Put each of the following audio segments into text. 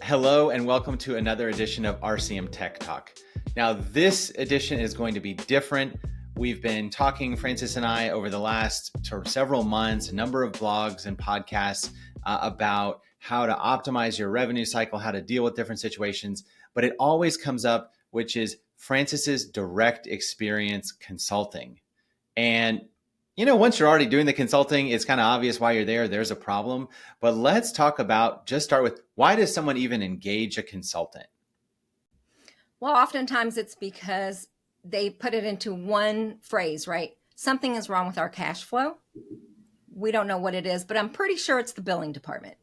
Hello and welcome to another edition of RCM Tech Talk. Now, this edition is going to be different. We've been talking, Francis and I, over the last several months, a number of blogs and podcasts about how to optimize your revenue cycle, how to deal with different situations. But it always comes up, which is Francis's direct experience consulting. And once you're already doing the consulting, it's kind of obvious why you're there. There's a problem. But let's start with, why does someone even engage a consultant? Well, oftentimes it's because they put it into one phrase, right? Something is wrong with our cash flow. We don't know what it is, but I'm pretty sure it's the billing department,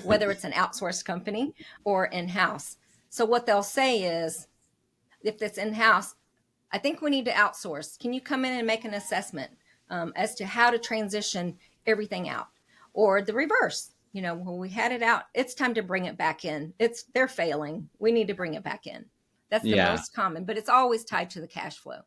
whether it's an outsourced company or in-house. So what they'll say is, if it's in-house, I think we need to outsource. Can you come in and make an assessment as to how to transition everything out? Or the reverse, when we had it out, it's time to bring it back in. They're failing. We need to bring it back in. That's the most common, but it's always tied to the cash flow.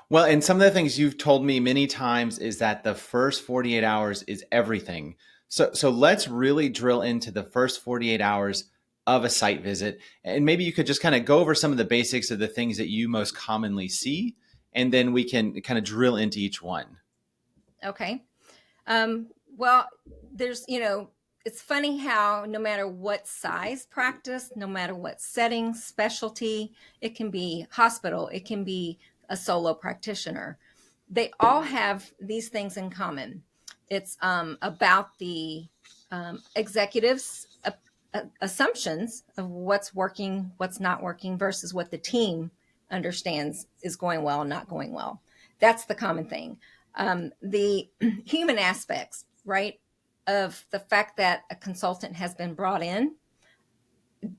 Well, and some of the things you've told me many times is that the first 48 hours is everything. So let's really drill into the first 48 hours of a site visit. And maybe you could just kind of go over some of the basics of the things that you most commonly see, and then we can kind of drill into each one. Okay. Well, there's, it's funny how no matter what size practice, no matter what setting, specialty, it can be hospital, it can be a solo practitioner. They all have these things in common. It's about the executives' assumptions of what's working, what's not working versus what the team understands is going well and not going well. That's the common thing. The human aspects, right, of the fact that a consultant has been brought in.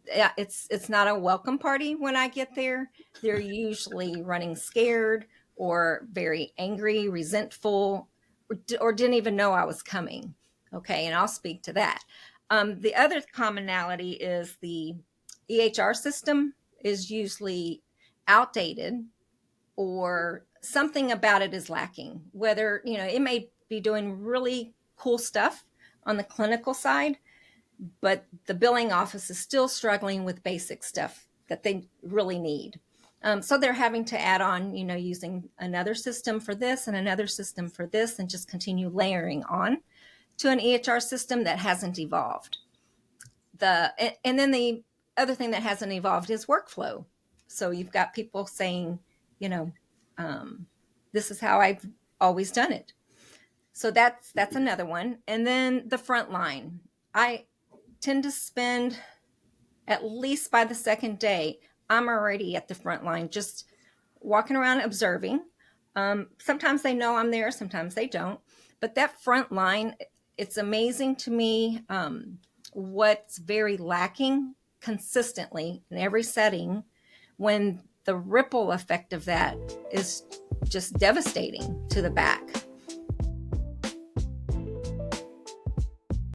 It's not a welcome party when I get there. They're usually running scared or very angry, resentful, or didn't even know I was coming. Okay, and I'll speak to that. The other commonality is the EHR system is usually outdated or something about it is lacking. Whether, it may be doing really cool stuff on the clinical side, but the billing office is still struggling with basic stuff that they really need. So they're having to add on, using another system for this and another system for this, and just continue layering on to an EHR system that hasn't evolved. And then the other thing that hasn't evolved is workflow. So you've got people saying, this is how I've always done it. So that's another one. And then the frontline. I tend to spend, at least by the second day, I'm already at the front line, just walking around observing. Sometimes they know I'm there, sometimes they don't. But that front line, it's amazing to me what's very lacking consistently in every setting, when the ripple effect of that is just devastating to the back.